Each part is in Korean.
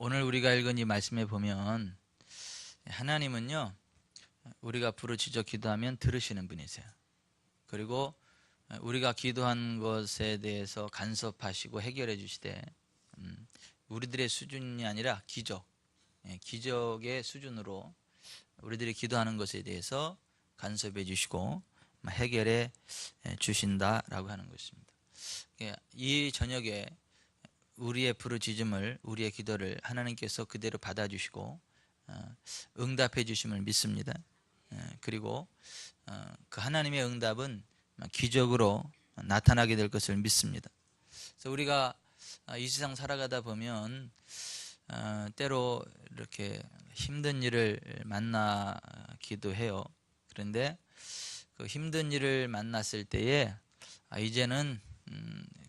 오늘 우리가 읽은 이 말씀에 보면 하나님은요, 우리가 부르짖어 기도하면 들으시는 분이세요. 그리고 우리가 기도한 것에 대해서 간섭하시고 해결해 주시되, 우리들의 수준이 아니라 기적의 수준으로 우리들이 기도하는 것에 대해서 간섭해 주시고 해결해 주신다라고 하는 것입니다. 이 저녁에 우리의 부르짖음을, 우리의 기도를 하나님께서 그대로 받아주시고 응답해 주심을 믿습니다. 그리고 그 하나님의 응답은 기적으로 나타나게 될 것을 믿습니다. 그래서 우리가 이 세상 살아가다 보면 때로 이렇게 힘든 일을 만나기도 해요. 그런데 그 힘든 일을 만났을 때에 이제는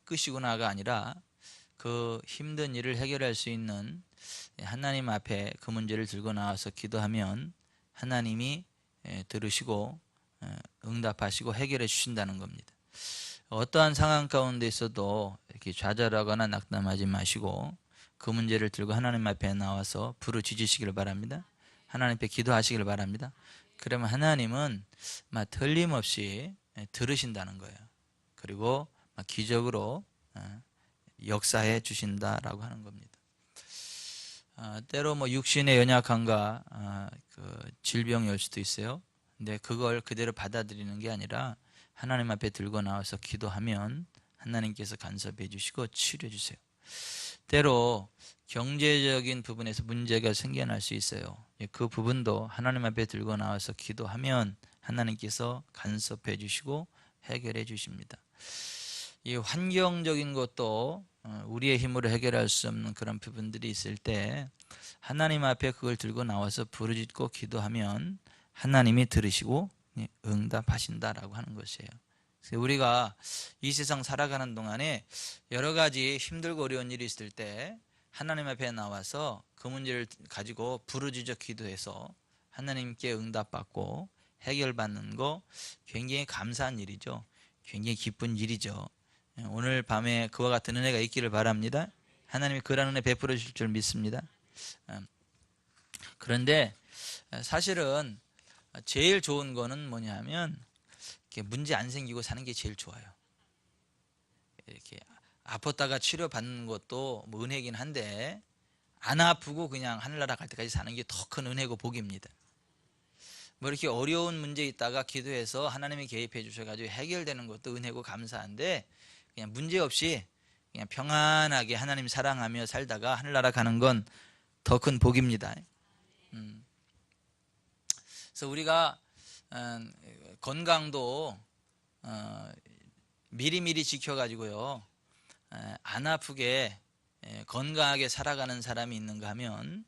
끝이구나가 아니라 그 힘든 일을 해결할 수 있는 하나님 앞에 그 문제를 들고 나와서 기도하면 하나님이 들으시고 응답하시고 해결해 주신다는 겁니다. 어떠한 상황 가운데 있어도 이렇게 좌절하거나 낙담하지 마시고 그 문제를 들고 하나님 앞에 나와서 부르짖으시기를 바랍니다. 하나님 앞에 기도하시기를 바랍니다. 그러면 하나님은 틀림없이 들으신다는 거예요. 그리고 기적으로 역사해 주신다라고 하는 겁니다. 때로 육신의 연약함과 그 질병이 올 수도 있어요. 근데 그걸 그대로 받아들이는 게 아니라 하나님 앞에 들고 나와서 기도하면 하나님께서 간섭해 주시고 치료해 주세요. 때로 경제적인 부분에서 문제가 생겨날 수 있어요. 그 부분도 하나님 앞에 들고 나와서 기도하면 하나님께서 간섭해 주시고 해결해 주십니다. 이 환경적인 것도 우리의 힘으로 해결할 수 없는 그런 부분들이 있을 때 하나님 앞에 그걸 들고 나와서 부르짖고 기도하면 하나님이 들으시고 응답하신다라고 하는 것이에요. 그래서 우리가 이 세상 살아가는 동안에 여러 가지 힘들고 어려운 일이 있을 때 하나님 앞에 나와서 그 문제를 가지고 부르짖어 기도해서 하나님께 응답받고 해결받는 거 굉장히 감사한 일이죠. 굉장히 기쁜 일이죠. 오늘 밤에 그와 같은 은혜가 있기를 바랍니다. 하나님이 그런 은혜 베풀어 주실 줄 믿습니다. 그런데 사실은 제일 좋은 거는 뭐냐면 이렇게 문제 안 생기고 사는 게 제일 좋아요. 이렇게 아팠다가 치료받는 것도 은혜긴 한데 안 아프고 그냥 하늘나라 갈 때까지 사는 게 더 큰 은혜고 복입니다. 이렇게 어려운 문제 있다가 기도해서 하나님이 개입해 주셔가지고 해결되는 것도 은혜고 감사한데 그냥 문제 없이 그냥 평안하게 하나님 사랑하며 살다가 하늘나라 가는 건 더 큰 복입니다. 그래서 우리가 건강도 미리미리 지켜가지고요 안 아프게 건강하게 살아가는 사람이 있는가 하면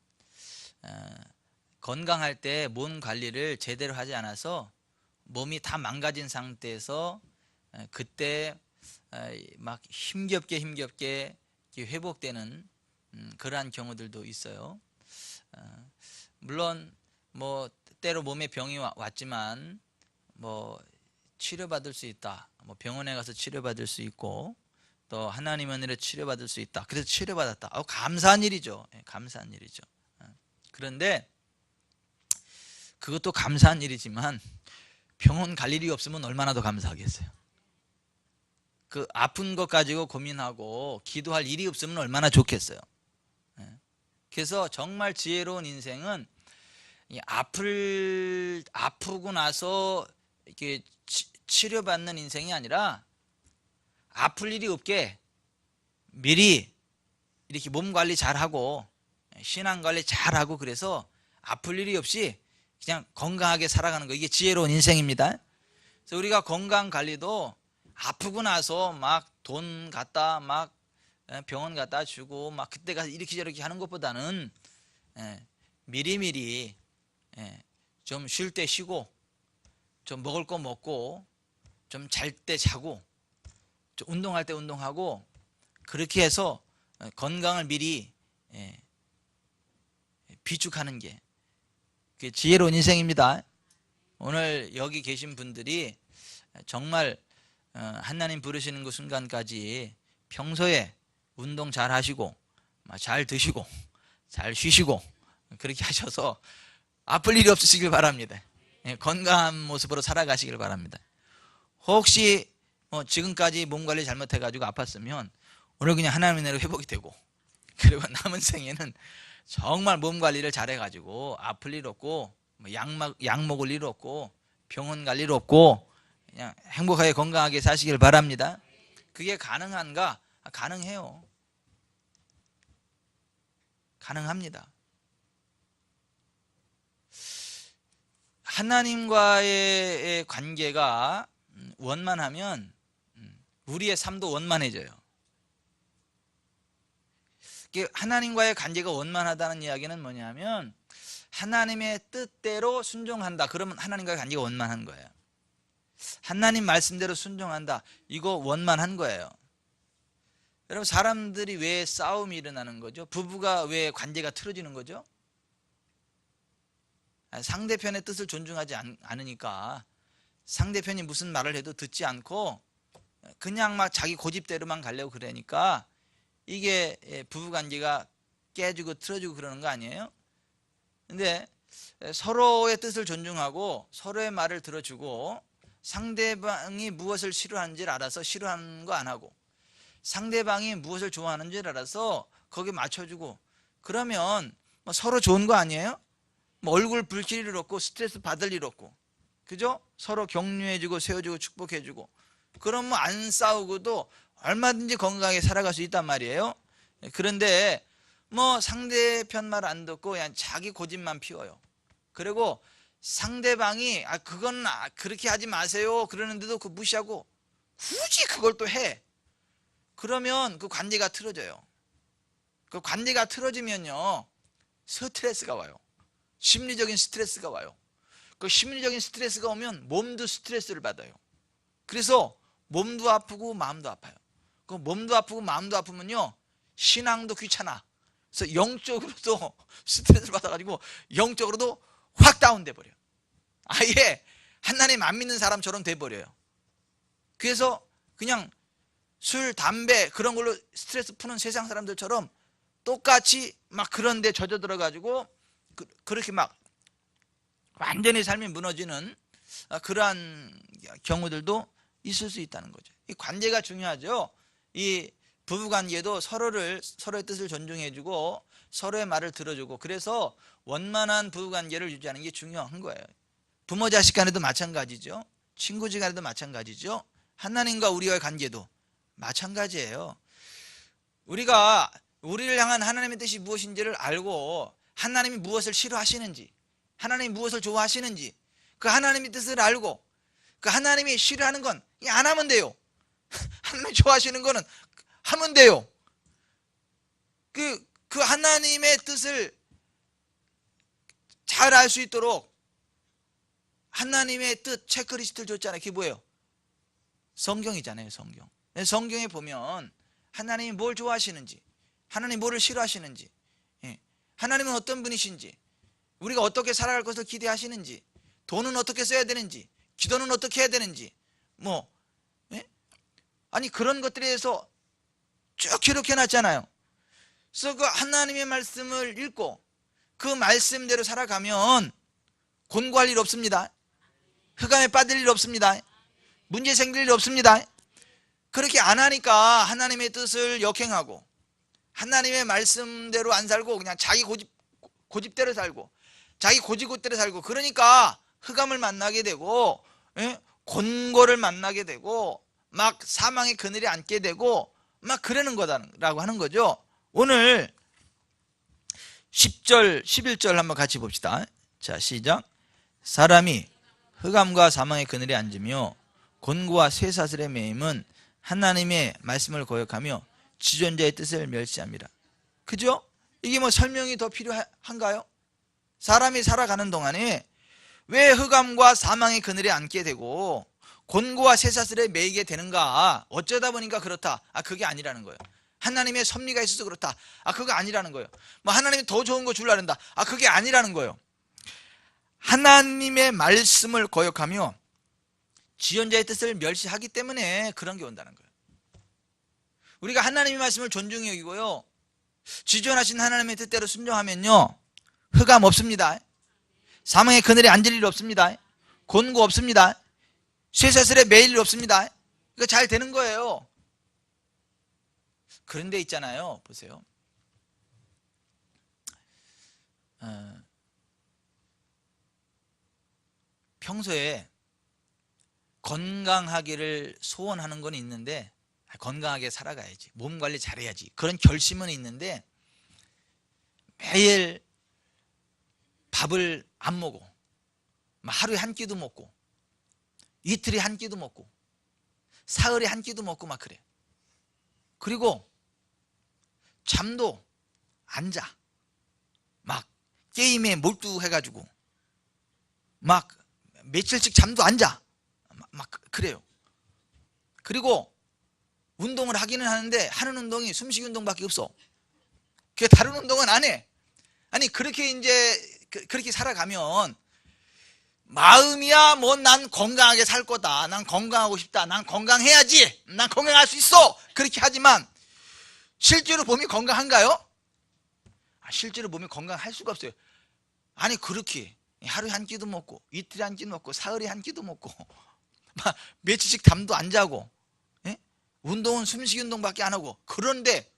건강할 때 몸 관리를 제대로 하지 않아서 몸이 다 망가진 상태에서 그때 막 힘겹게 회복되는 그러한 경우들도 있어요. 물론 때로 몸에 병이 왔지만 치료받을 수 있다. 병원에 가서 치료받을 수 있고 또 하나님 은혜로 치료받을 수 있다. 그래서 치료받았다. 감사한 일이죠. 감사한 일이죠. 그런데 그것도 감사한 일이지만 병원 갈 일이 없으면 얼마나 더 감사하겠어요. 그 아픈 것 가지고 고민하고 기도할 일이 없으면 얼마나 좋겠어요. 그래서 정말 지혜로운 인생은 아프고 나서 이렇게 치료받는 인생이 아니라 아플 일이 없게 미리 이렇게 몸 관리 잘하고 신앙 관리 잘하고 그래서 아플 일이 없이 그냥 건강하게 살아가는 거, 이게 지혜로운 인생입니다. 그래서 우리가 건강 관리도 아프고 나서 막 돈 갖다 막 병원 갖다 주고 막 그때 가서 이렇게 저렇게 하는 것보다는 미리미리 좀 쉴 때 쉬고 좀 먹을 거 먹고 좀 잘 때 자고 좀 운동할 때 운동하고 그렇게 해서 건강을 미리 비축하는 게 그게 지혜로운 인생입니다. 오늘 여기 계신 분들이 정말 하나님 부르시는 그 순간까지 평소에 운동 잘 하시고 잘 드시고 잘 쉬시고 그렇게 하셔서 아플 일이 없으시길 바랍니다. 건강한 모습으로 살아가시길 바랍니다. 혹시 지금까지 몸 관리 잘못해가지고 아팠으면 오늘 그냥 하나님의 은혜로 회복이 되고, 그리고 남은 생에는 정말 몸 관리를 잘해가지고 아플 일 없고 약 먹을 일 없고 병원 갈 일 없고 그냥 행복하게 건강하게 사시길 바랍니다. 그게 가능한가? 가능해요. 가능합니다. 하나님과의 관계가 원만하면 우리의 삶도 원만해져요. 하나님과의 관계가 원만하다는 이야기는 뭐냐면 하나님의 뜻대로 순종한다. 그러면 하나님과의 관계가 원만한 거예요. 하나님 말씀대로 순종한다. 이거 원만한 거예요. 여러분, 사람들이 왜 싸움이 일어나는 거죠? 부부가 왜 관계가 틀어지는 거죠? 상대편의 뜻을 존중하지 않으니까 상대편이 무슨 말을 해도 듣지 않고 그냥 막 자기 고집대로만 가려고 그러니까 이게 부부관계가 깨지고 틀어지고 그러는 거 아니에요? 근데 서로의 뜻을 존중하고 서로의 말을 들어주고 상대방이 무엇을 싫어하는지를 알아서 싫어하는 거 안 하고 상대방이 무엇을 좋아하는지를 알아서 거기에 맞춰주고 그러면 서로 좋은 거 아니에요? 얼굴 붉힐 일 없고 스트레스 받을 일 없고, 그죠? 서로 격려해주고 세워주고 축복해주고 그러면 안 싸우고도 얼마든지 건강하게 살아갈 수 있단 말이에요. 그런데 상대편 말 안 듣고 그냥 자기 고집만 피워요. 그리고 상대방이 그건 그렇게 하지 마세요 그러는데도 그 무시하고 굳이 그걸 또 해. 그러면 그 관계가 틀어져요. 그 관계가 틀어지면요 스트레스가 와요. 심리적인 스트레스가 와요. 그 심리적인 스트레스가 오면 몸도 스트레스를 받아요. 그래서 몸도 아프고 마음도 아파요. 그 몸도 아프고 마음도 아프면요 신앙도 귀찮아. 그래서 영적으로도 스트레스를 받아가지고 영적으로도 확 다운돼 버려요. 아예 하나님 안 믿는 사람처럼 돼 버려요. 그래서 그냥 술, 담배 그런 걸로 스트레스 푸는 세상 사람들처럼 똑같이 막 그런 데 젖어 들어가지고 그렇게 막 완전히 삶이 무너지는 그러한 경우들도 있을 수 있다는 거죠. 이 관계가 중요하죠. 이 부부관계도 서로의 뜻을 존중해주고 서로의 말을 들어주고 그래서 원만한 부부관계를 유지하는 게 중요한 거예요. 부모 자식 간에도 마찬가지죠. 친구지 간에도 마찬가지죠. 하나님과 우리와의 관계도 마찬가지예요. 우리가 우리를 향한 하나님의 뜻이 무엇인지를 알고 하나님이 무엇을 싫어하시는지 하나님이 무엇을 좋아하시는지 그 하나님의 뜻을 알고 그 하나님이 싫어하는 건 안 하면 돼요. 하나님이 좋아하시는 거는 하면 돼요. 그 하나님의 뜻을 잘 알 수 있도록 하나님의 뜻 체크리스트를 줬잖아요. 그게 뭐예요? 성경이잖아요. 성경. 성경에 보면 하나님이 뭘 좋아하시는지 하나님이 뭐를 싫어하시는지 하나님은 어떤 분이신지 우리가 어떻게 살아갈 것을 기대하시는지 돈은 어떻게 써야 되는지 기도는 어떻게 해야 되는지 아니 그런 것들에 대해서 쭉 기록해 놨잖아요. 그래서 그 하나님의 말씀을 읽고 그 말씀대로 살아가면 곤고할 일 없습니다. 흑암에 빠질 일 없습니다. 문제 생길 일 없습니다. 그렇게 안 하니까 하나님의 뜻을 역행하고 하나님의 말씀대로 안 살고 그냥 자기 고집대로 살고 자기 고집대로 살고 그러니까 흑암을 만나게 되고 곤고를 만나게 되고 막 사망의 그늘에 앉게 되고 막 그러는 거다라고 하는 거죠. 오늘 10절 11절 한번 같이 봅시다. 자 시작. 사람이 흑암과 사망의 그늘에 앉으며 곤고와 쇠사슬에 매임은 하나님의 말씀을 거역하며 지존자의 뜻을 멸시합니다. 그죠? 이게 설명이 더 필요한가요? 사람이 살아가는 동안에 왜 흑암과 사망의 그늘에 앉게 되고 곤고와 쇠사슬에 매이게 되는가? 어쩌다 보니까 그렇다. 그게 아니라는 거예요. 하나님의 섭리가 있어서 그렇다. 그거 아니라는 거예요. 하나님이 더 좋은 거 주려고 한다. 그게 아니라는 거예요. 하나님의 말씀을 거역하며 지존자의 뜻을 멸시하기 때문에 그런 게 온다는 거예요. 우리가 하나님의 말씀을 존중히 여기고요 지존하신 하나님의 뜻대로 순종하면요, 흑암 없습니다. 사망의 그늘에 앉을 일 없습니다. 곤고 없습니다. 쇠사슬에 매일 일 없습니다. 이거 잘 되는 거예요. 그런데 있잖아요, 보세요. 평소에 건강하기를 소원하는 건 있는데, 건강하게 살아가야지, 몸 관리 잘해야지, 그런 결심은 있는데 매일 밥을 안 먹어. 하루에 한 끼도 먹고, 이틀에 한 끼도 먹고, 사흘에 한 끼도 먹고 막 그래. 그리고 잠도 안 자. 막 게임에 몰두해가지고 막 며칠씩 잠도 안 자. 막 그래요. 그리고 운동을 하기는 하는데 하는 운동이 숨쉬기 운동밖에 없어. 그 다른 운동은 안 해. 아니 그렇게 이제 그렇게 살아가면 마음이야 뭐 난 건강하게 살 거다, 난 건강하고 싶다, 난 건강해야지, 난 건강할 수 있어, 그렇게 하지만 실제로 몸이 건강한가요? 실제로 몸이 건강할 수가 없어요. 아니 그렇게 하루에 한 끼도 먹고, 이틀에 한 끼도 먹고, 사흘에 한 끼도 먹고, 막 며칠씩 잠도 안 자고, 예? 운동은 숨쉬기 운동밖에 안 하고, 그런데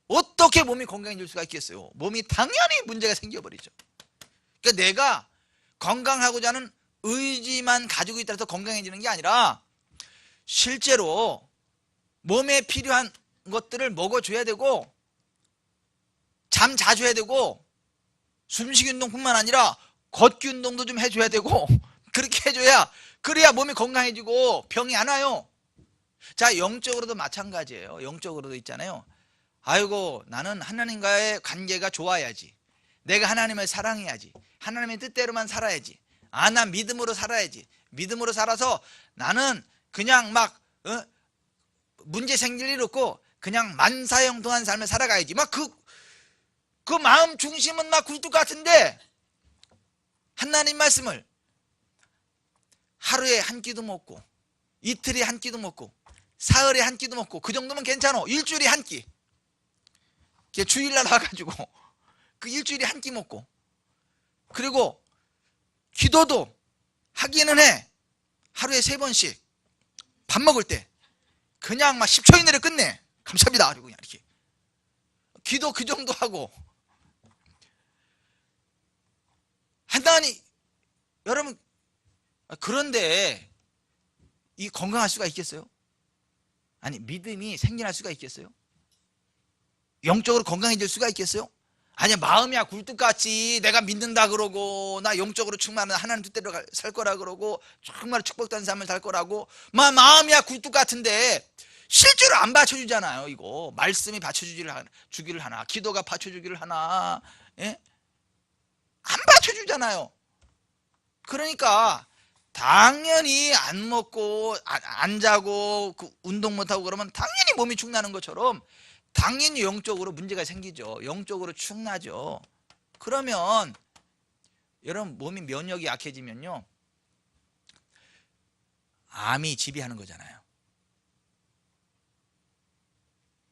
어떻게 몸이 건강해질 수가 있겠어요? 몸이 당연히 문제가 생겨버리죠. 그러니까 내가 건강하고자 하는 의지만 가지고 있다고 해서 건강해지는 게 아니라 실제로 몸에 필요한 것들을 먹어줘야 되고, 잠 자줘야 되고, 숨쉬기 운동뿐만 아니라 걷기 운동도 좀 해줘야 되고, 그렇게 해줘야, 그래야 몸이 건강해지고 병이 안 와요. 자, 영적으로도 마찬가지예요. 영적으로도 있잖아요. 아이고 나는 하나님과의 관계가 좋아야지, 내가 하나님을 사랑해야지, 하나님의 뜻대로만 살아야지, 난 믿음으로 살아야지, 믿음으로 살아서 나는 그냥 막 문제 생길 일 없고 그냥 만사형통한 삶을 살아가야지, 막 그 마음 중심은 막 굴뚝 같은데, 하나님 말씀을 하루에 한 끼도 먹고, 이틀에 한 끼도 먹고, 사흘에 한 끼도 먹고, 그 정도면 괜찮아. 일주일에 한 끼, 주일날 와가지고 그 일주일에 한 끼 먹고, 그리고 기도도 하기는 해. 하루에 3번씩 밥 먹을 때 그냥 막 10초 이내로 끝내. 감사합니다. 그리고 그냥 이렇게 기도 그 정도 하고. 하나님, 여러분, 그런데 이 건강할 수가 있겠어요? 아니 믿음이 생겨날 수가 있겠어요? 영적으로 건강해질 수가 있겠어요? 아니 마음이야 굴뚝같이 내가 믿는다 그러고, 나 영적으로 충만한 하나님 뜻대로 살 거라 그러고, 정말 축복된 삶을 살 거라고 마음이야 굴뚝같은데 실제로 안 받쳐주잖아요. 이거 말씀이 받쳐주기를 하나, 기도가 받쳐주기를 하나, 예? 안 받쳐주잖아요. 그러니까 당연히 안 먹고 안 자고 운동 못하고 그러면 당연히 몸이 축나는 것처럼 당연히 영적으로 문제가 생기죠. 영적으로 축나죠. 그러면 여러분 몸이 면역이 약해지면요, 암이 지배하는 거잖아요.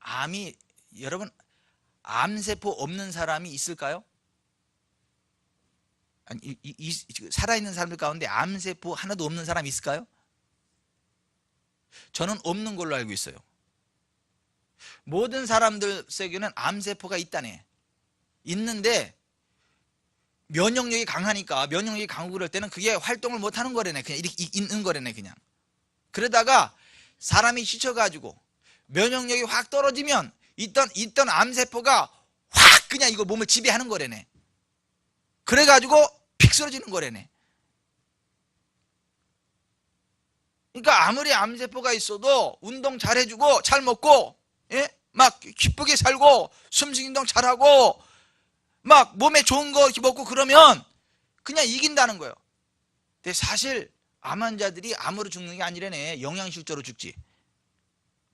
암이, 여러분 암세포 없는 사람이 있을까요? 아니, 살아있는 사람들 가운데 암세포 하나도 없는 사람이 있을까요? 저는 없는 걸로 알고 있어요. 모든 사람들에게는 암세포가 있다네. 있는데 면역력이 강하니까, 면역력이 강하고 그럴 때는 그게 활동을 못하는 거래네. 그냥 이렇게 있는 거래네. 그냥 그러다가 사람이 지쳐가지고 면역력이 확 떨어지면 있던 암세포가 확 그냥 이거 몸을 지배하는 거래네. 그래가지고 픽 쓰러지는 거래네. 그러니까 아무리 암세포가 있어도 운동 잘 해주고 잘 먹고, 예? 막 기쁘게 살고 숨쉬기 운동 잘하고 막 몸에 좋은 거 먹고 그러면 그냥 이긴다는 거예요. 근데 사실 암 환자들이 암으로 죽는 게 아니라네. 영양실조로 죽지.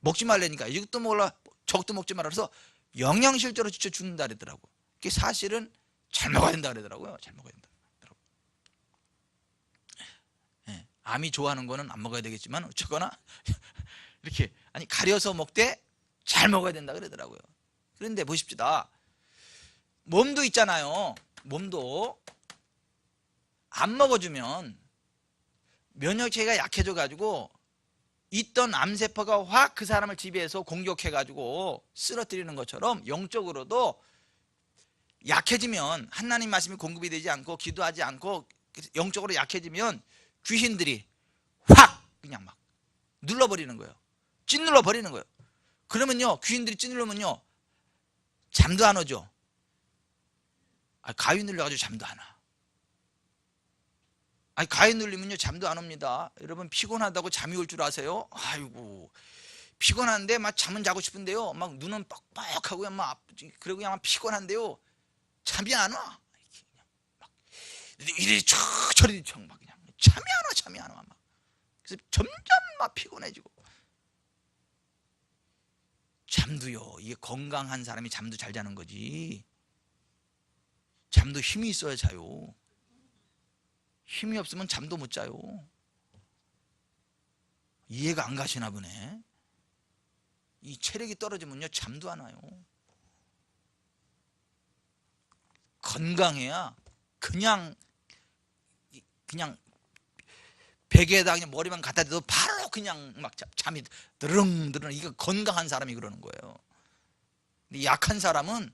먹지 말라니까. 이것도 먹으라 저것도 먹지 말라 그래서 영양실조로 지쳐 죽는다 그러더라고. 그게 사실은 잘 먹어야 된다 그러더라고요. 잘 먹어야 된다 그러더라고요. 예, 암이 좋아하는 거는 안 먹어야 되겠지만 어쨌거나 이렇게, 아니 가려서 먹되 잘 먹어야 된다 그러더라고요. 그런데 보십시다. 몸도 있잖아요. 몸도 안 먹어주면 면역체계가 약해져 가지고 있던 암세포가 확 그 사람을 지배해서 공격해 가지고 쓰러뜨리는 것처럼 영적으로도 약해지면, 하나님 말씀이 공급이 되지 않고 기도하지 않고 영적으로 약해지면 귀신들이 확 그냥 막 눌러버리는 거예요. 짓눌러 버리는 거예요. 그러면요, 귀신들이 짓누르면요 잠도 안 오죠. 가위 눌려가지고 잠도 안 와. 가위 눌리면요 잠도 안 옵니다. 여러분, 피곤하다고 잠이 올 줄 아세요? 아이고, 피곤한데 막 잠은 자고 싶은데요, 막 눈은 뻑뻑하고 막 그리고 그냥 피곤한데요 잠이 안 와. 이리 촥 저리 촥 막 그냥 잠이 안 와. 막 그래서 점점 막 피곤해지고. 잠도요, 이게 건강한 사람이 잠도 잘 자는 거지. 잠도 힘이 있어야 자요. 힘이 없으면 잠도 못 자요. 이해가 안 가시나 보네. 이 체력이 떨어지면요 잠도 안 와요. 건강해야 그냥 베개에다 그냥 머리만 갖다 대도 바로 그냥 막 잠이 드릉드릉. 이거 건강한 사람이 그러는 거예요. 근데 약한 사람은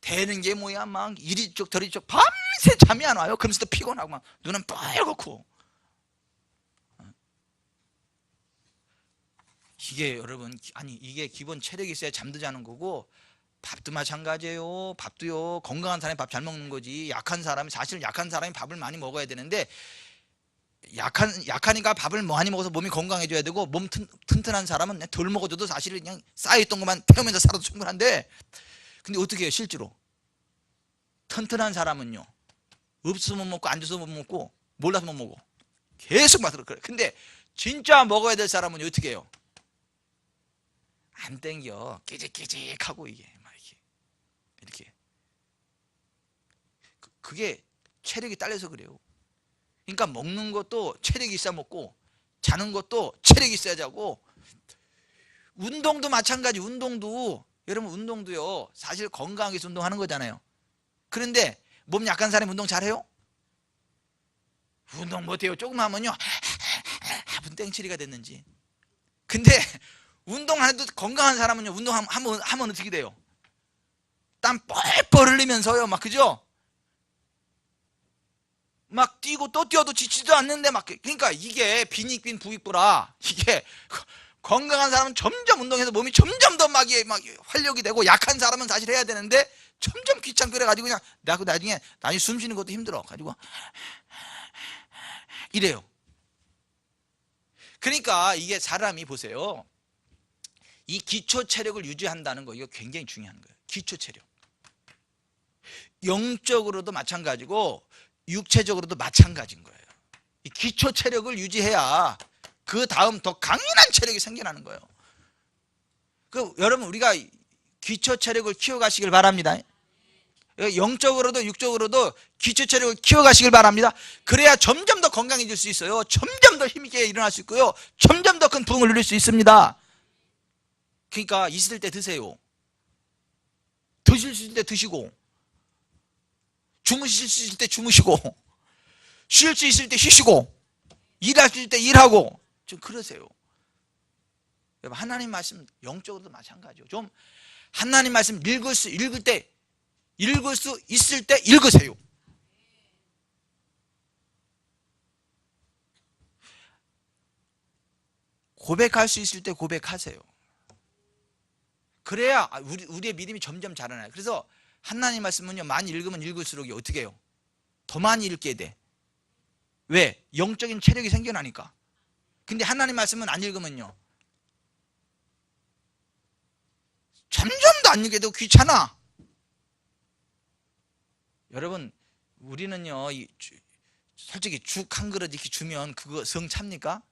되는 게 뭐야, 막 이리쪽 저리쪽 밤새 잠이 안 와요. 그러면서 또 피곤하고 막 눈은 빨갛고. 이게 여러분, 아니 이게 기본 체력이 있어야 잠도 자는 거고, 밥도 마찬가지예요. 밥도요, 건강한 사람이 밥 잘 먹는 거지. 약한 사람이, 사실 약한 사람이 밥을 많이 먹어야 되는데, 약하니까 밥을 많이 먹어서 몸이 건강해져야 되고, 몸 튼튼한 사람은 그냥 덜 먹어줘도 사실 그냥 쌓여있던 것만 태우면서 살아도 충분한데, 근데 어떻게 해요 실제로? 튼튼한 사람은요 없으면 못 먹고 앉아서 못 먹고 몰라서 못 먹어. 계속 맛으로 그래. 근데 진짜 먹어야 될 사람은 어떻게 해요? 안 땡겨. 끼직끼직하고 이게 막 이렇게. 그게 체력이 딸려서 그래요. 그러니까 먹는 것도 체력이 있어야 먹고, 자는 것도 체력이 있어야 자고, 운동도 마찬가지. 운동도 여러분, 운동도요 사실 건강하게 해서 운동하는 거잖아요. 그런데 몸 약한 사람이 운동 잘해요? 운동 못해요. 조금 하면요 분 땡치리가 됐는지. 근데 운동 안 해도 건강한 사람은요 운동하면 어떻게 돼요? 땀 뻘뻘 흘리면서요 막, 그죠? 막 뛰고 또 뛰어도 지치지도 않는데 막. 그러니까 이게 빈익빈 부익부라. 이게 건강한 사람은 점점 운동해서 몸이 점점 더 막 활력이 되고, 약한 사람은 사실 해야 되는데 점점 귀찮고 그래가지고 그냥 나중에 숨 쉬는 것도 힘들어 가지고 이래요. 그러니까 이게 사람이 보세요, 이 기초 체력을 유지한다는 거, 이거 굉장히 중요한 거예요. 기초 체력. 영적으로도 마찬가지고 육체적으로도 마찬가지인 거예요. 이 기초 체력을 유지해야 그 다음 더 강인한 체력이 생겨나는 거예요. 여러분, 우리가 기초 체력을 키워가시길 바랍니다. 영적으로도 육적으로도 기초 체력을 키워가시길 바랍니다. 그래야 점점 더 건강해질 수 있어요. 점점 더 힘있게 일어날 수 있고요, 점점 더 큰 부흥을 누릴 수 있습니다. 그러니까 있을 때 드세요. 드실 수 있을 때 드시고, 주무실 수 있을 때 주무시고, 쉴 수 있을 때 쉬시고, 일할 수 있을 때 일하고, 좀 그러세요. 여러분, 하나님 말씀 영적으로도 마찬가지죠. 좀 하나님 말씀 읽을 수 있을 때 읽으세요. 고백할 수 있을 때 고백하세요. 그래야 우리의 믿음이 점점 자라나요. 그래서 하나님 말씀은요 많이 읽으면 읽을수록 어떻게 해요? 더 많이 읽게 돼. 왜? 영적인 체력이 생겨나니까. 근데 하나님 말씀은 안 읽으면요 점점 더 안 읽게 되고 귀찮아. 여러분, 우리는요 솔직히 죽 한 그릇 이렇게 주면 그거 성 찹니까?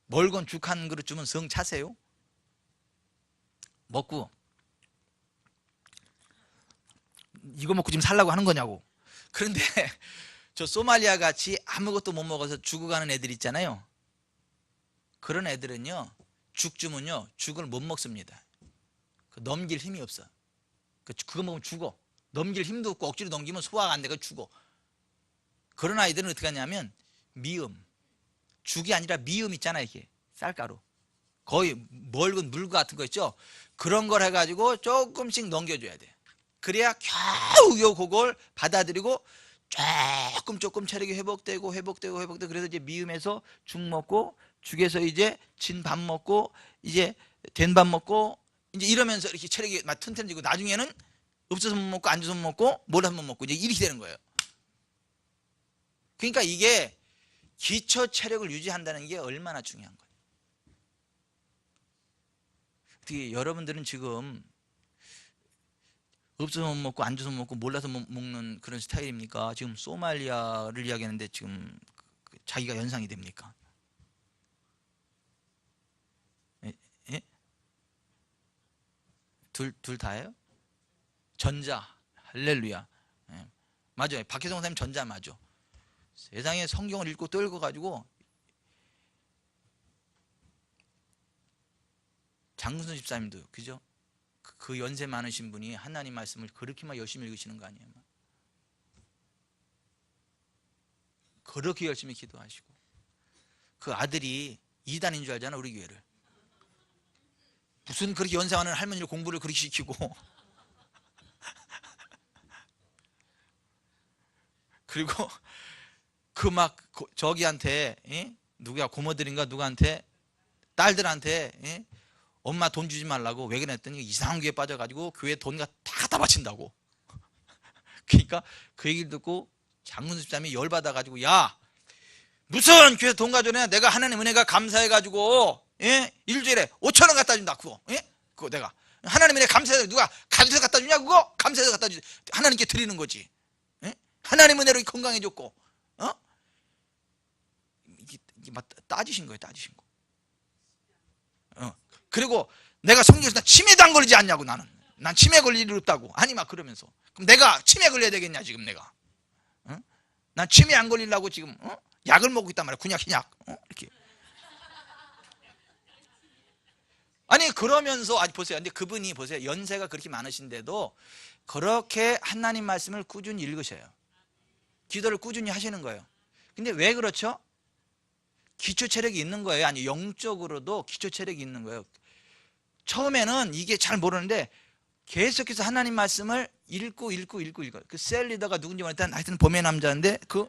멀건 죽 한 그릇 주면 성 차세요? 먹고 이거 먹고 지금 살라고 하는 거냐고. 그런데 저 소말리아 같이 아무것도 못 먹어서 죽어가는 애들 있잖아요. 그런 애들은요 죽 주면요 죽을 못 먹습니다. 넘길 힘이 없어. 그거 먹으면 죽어. 넘길 힘도 없고 억지로 넘기면 소화가 안 되고 죽어. 그런 아이들은 어떻게 하냐면 미음, 죽이 아니라 미음 있잖아. 이게 쌀가루 거의 멀건 물 같은 거 있죠. 그런 걸 해가지고 조금씩 넘겨줘야 돼. 그래야 겨우 그걸 받아들이고 조금 체력이 회복되고 그래서 이제 미음에서 죽 먹고 죽에서 이제 진 밥 먹고 이제 된 밥 먹고 이제 이러면서 이렇게 체력이 막 튼튼해지고 나중에는 없어서 못 먹고 앉아서 못 먹고 몰라서 못 먹고 이제 이렇게 되는 거예요. 그러니까 이게 기초 체력을 유지한다는 게 얼마나 중요한 거예요. 어떻게 여러분들은 지금 없어서 못 먹고 앉아서 못 먹고 몰라서 못 먹는 그런 스타일입니까? 지금 소말리아를 이야기하는데 지금 자기가 연상이 됩니까? 예? 둘 다예요? 전자. 할렐루야. 예. 맞아요. 박혜성 선생님 전자 맞아. 세상에 성경을 읽고 또 읽어가지고 장근수 집사님도 그죠? 그 연세 많으신 분이 하나님 말씀을 그렇게만 열심히 읽으시는 거 아니에요? 그렇게 열심히 기도하시고 그 아들이 이단인 줄 알잖아. 우리 교회를 무슨 그렇게 연세 많은 할머니를 공부를 그렇게 시키고 그리고 그 막 저기한테 누구야 고모들인가 누구한테 딸들한테 엄마 돈 주지 말라고 왜 그랬더니 이상한 교회에 빠져가지고 교회 돈 다 갖다 바친다고. 그러니까 그 얘기를 듣고 장문수 집사님이 열받아가지고 야 무슨 교회 돈 가져내 내가 하나님 은혜가 감사해가지고 일주일에 5,000원 갖다 준다 그거 그거 내가 하나님 은혜 감사해서 누가 감사해서 갖다 주냐 그거 감사해서 갖다 주지 하나님께 드리는 거지. 하나님 은혜로 건강해졌고 이게 막 따지신 거예요. 따지신 거. 그리고 내가 성경에서 치매도 안 걸리지 않냐고 나는. 난 치매 걸릴 일 없다고. 아니 막 그러면서. 그럼 내가 치매 걸려야 되겠냐 지금 내가. 난 치매 안 걸리려고 지금 약을 먹고 있단 말이야. 군약 신약. 이렇게. 아니 그러면서 아니 보세요. 근데 그분이 보세요. 연세가 그렇게 많으신데도 그렇게 하나님 말씀을 꾸준히 읽으셔요. 기도를 꾸준히 하시는 거예요. 근데 왜 그렇죠? 기초 체력이 있는 거예요. 아니 영적으로도 기초 체력이 있는 거예요. 처음에는 이게 잘 모르는데 계속해서 하나님 말씀을 읽고 그 셀 리더가 누군지 모르겠다. 하여튼 봄의 남자인데 그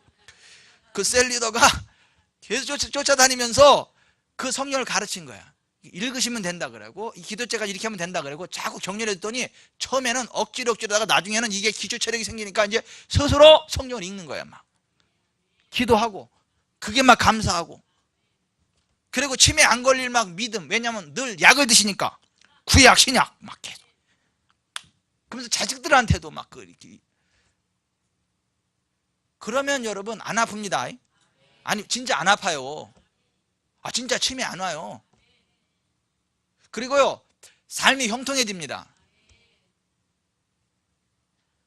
셀 리더가 계속 쫓아다니면서 그 성경을 가르친 거야. 읽으시면 된다 그러고 이 기도죄가 이렇게 하면 된다 그러고 자꾸 격려를 했더니 처음에는 억지로 하다가 나중에는 이게 기초 체력이 생기니까 이제 스스로 성경을 읽는 거야. 막 기도하고 그게 막 감사하고 그리고 치매 안 걸릴 막 믿음. 왜냐하면 늘 약을 드시니까 구약 신약 막 계속 그러면서 자식들한테도 막 이렇게 그러면 여러분 안 아픕니다. 아니 진짜 안 아파요. 진짜 치매 안 와요. 그리고요 삶이 형통해집니다.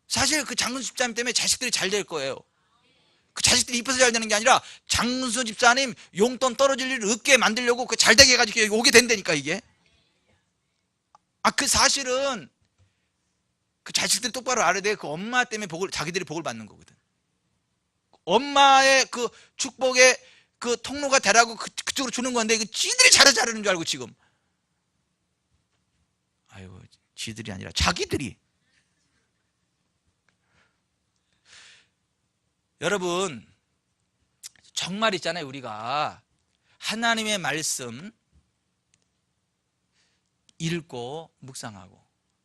사실 그 장근수 집사님 때문에 자식들이 잘 될 거예요. 그 자식들이 이뻐서 잘 되는 게 아니라 장근수 집사님 용돈 떨어질 일을 없게 만들려고 그 잘 되게 해가지고 여기 오게 된다니까 이게. 그 사실은 그 자식들이 똑바로 알아야 돼. 그 엄마 때문에 자기들이 복을 받는 거거든. 엄마의 그 축복의 그 통로가 되라고 그쪽으로 주는 건데 이거 지들이 잘하는 줄 알고 지금. 아이고 지들이 아니라 자기들이. 여러분 정말 있잖아요. 우리가 하나님의 말씀 읽고 묵상하고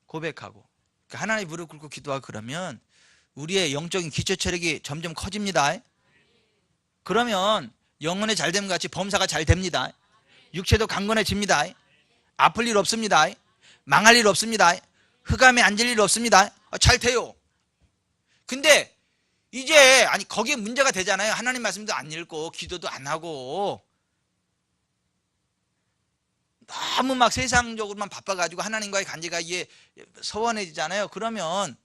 고백하고 하나님 무릎 꿇고 기도하고 그러면 우리의 영적인 기초 체력이 점점 커집니다. 그러면 영혼의 잘됨 같이 범사가 잘 됩니다. 육체도 강건해집니다. 아플 일 없습니다. 망할 일 없습니다. 흑암에 앉을 일 없습니다. 잘 돼요. 근데 이제 거기에 문제가 되잖아요. 하나님 말씀도 안 읽고 기도도 안 하고 너무 막 세상적으로만 바빠가지고 하나님과의 관계가 이게 서원해지잖아요. 그러면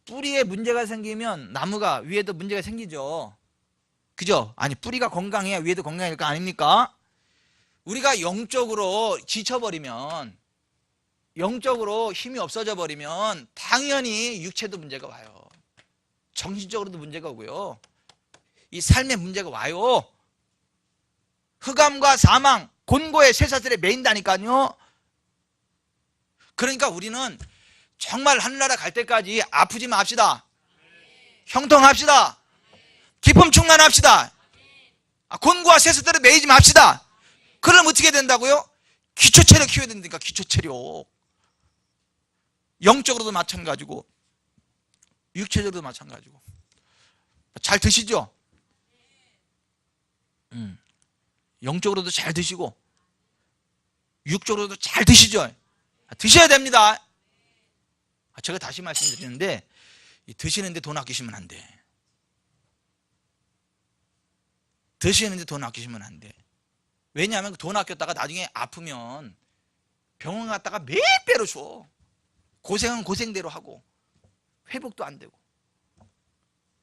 뿌리에 문제가 생기면 나무가 위에도 문제가 생기죠. 그죠? 뿌리가 건강해야 위에도 건강할 거 아닙니까? 우리가 영적으로 지쳐버리면 영적으로 힘이 없어져 버리면 당연히 육체도 문제가 와요. 정신적으로도 문제가 오고요. 이 삶의 문제가 와요. 흑암과 사망, 곤고의 쇠사슬에 매인다니까요. 그러니까 우리는 정말 하늘나라 갈 때까지 아프지 맙시다. 형통합시다. 기쁨 충만합시다. 곤고와 쇠사슬에 매이지 맙시다. 그럼 어떻게 된다고요? 기초체력 키워야 된다니까. 기초체력. 영적으로도 마찬가지고 육체적으로도 마찬가지고. 잘 드시죠? 영적으로도 잘 드시고 육적으로도 잘 드시죠? 드셔야 됩니다. 제가 다시 말씀드리는데 드시는데 돈 아끼시면 안 돼. 드시는데 돈 아끼시면 안 돼. 왜냐하면 돈 아꼈다가 나중에 아프면 병원 갔다가 몇 배로 줘. 고생은 고생대로 하고 회복도 안 되고.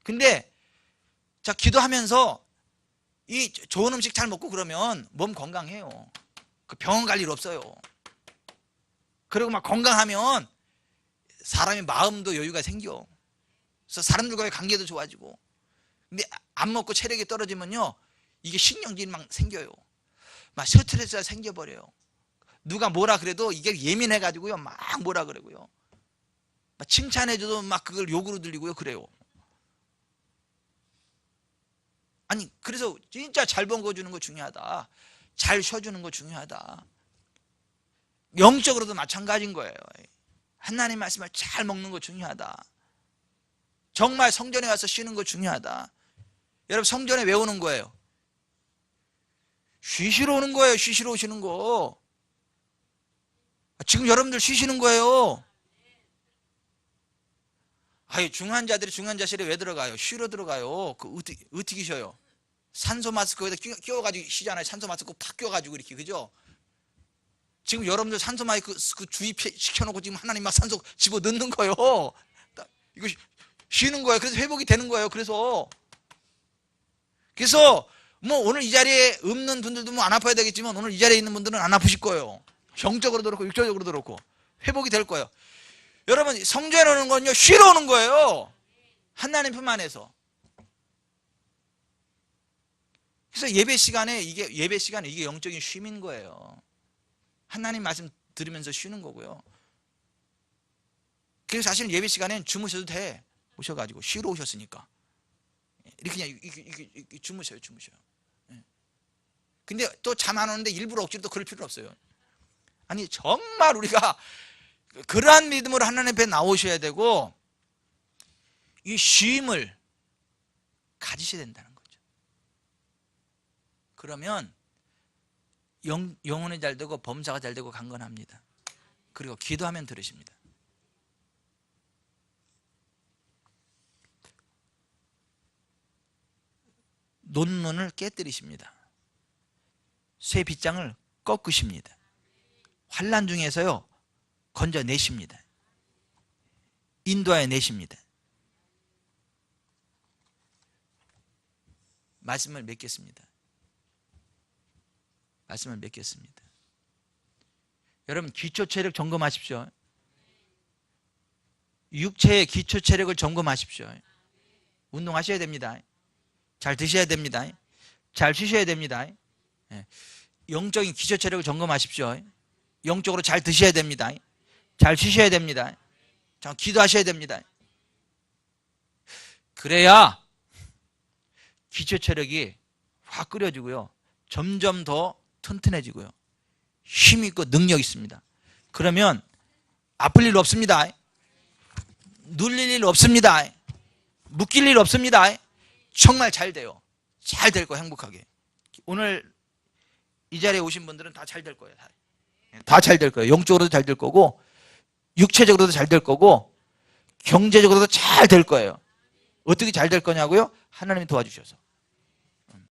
근데 자, 기도하면서 이 좋은 음식 잘 먹고 그러면 몸 건강해요. 그 병원 갈 일 없어요. 그리고 막 건강하면 사람의 마음도 여유가 생겨. 그래서 사람들과의 관계도 좋아지고. 근데 안 먹고 체력이 떨어지면요, 이게 신경질이 막 생겨요. 막 스트레스가 생겨버려요. 누가 뭐라 그래도 이게 예민해가지고요, 막 뭐라 그러고요. 막 칭찬해줘도 막 그걸 욕으로 들리고요, 그래요. 아니, 그래서 진짜 잘 먹어주는 거 중요하다. 잘 쉬어주는 거 중요하다. 영적으로도 마찬가지인 거예요. 하나님 말씀을 잘 먹는 거 중요하다. 정말 성전에 와서 쉬는 거 중요하다. 여러분, 성전에 왜 오는 거예요? 쉬시러 오는 거예요. 쉬시러 오시는 거. 지금 여러분들 쉬시는 거예요. 아유, 중환자들이 중환자실에 왜 들어가요? 쉬러 들어가요. 어떻게 쉬어요? 산소 마스크에다 끼워가지고 쉬잖아요. 산소 마스크 팍 끼워가지고 이렇게, 그죠? 지금 여러분들 산소 마스크 주입 시켜놓고 지금 하나님 막 산소 집어 넣는 거예요. 이거 쉬는 거예요. 그래서 회복이 되는 거예요. 그래서 뭐 오늘 이 자리에 없는 분들도 뭐 안 아파야 되겠지만 오늘 이 자리에 있는 분들은 안 아프실 거예요. 영적으로도 그렇고 육적으로도 그렇고 회복이 될 거예요. 여러분, 성전에 오는 건요, 쉬러 오는 거예요. 하나님 품 안에서. 그래서 예배 시간에 이게 영적인 쉼인 거예요. 하나님 말씀 들으면서 쉬는 거고요. 그래서 사실 예배 시간엔 주무셔도 돼. 오셔가지고 쉬러 오셨으니까 이렇게 그냥 이렇게 주무셔요. 근데 또 잠 안 오는데 일부러 억지로 또 그럴 필요는 없어요. 아니, 정말 우리가 그러한 믿음으로 하나님 앞에 나오셔야 되고 이 쉼을 가지셔야 된다는 거죠. 그러면 영혼이 잘 되고 범사가 잘 되고 강건합니다. 그리고 기도하면 들으십니다. 논문을 깨뜨리십니다. 쇠 빗장을 꺾으십니다. 환난 중에서요, 건져내십니다. 인도하여 내십니다. 말씀을 맺겠습니다. 여러분, 기초체력 점검하십시오. 육체의 기초체력을 점검하십시오. 운동하셔야 됩니다. 잘 드셔야 됩니다. 잘 쉬셔야 됩니다. 영적인 기초체력을 점검하십시오. 영적으로 잘 드셔야 됩니다. 잘 쉬셔야 됩니다. 잘 기도하셔야 됩니다. 그래야 기초체력이 확 끓여지고요, 점점 더 튼튼해지고요, 힘있고 능력 있습니다. 그러면 아플 일 없습니다. 눌릴 일 없습니다. 묶일 일 없습니다. 정말 잘 돼요. 잘 될 거예요. 행복하게. 오늘 이 자리에 오신 분들은 다 잘 될 거예요. 다 잘 될 거예요. 영적으로도 잘 될 거고 육체적으로도 잘 될 거고 경제적으로도 잘 될 거예요. 어떻게 잘 될 거냐고요? 하나님이 도와주셔서.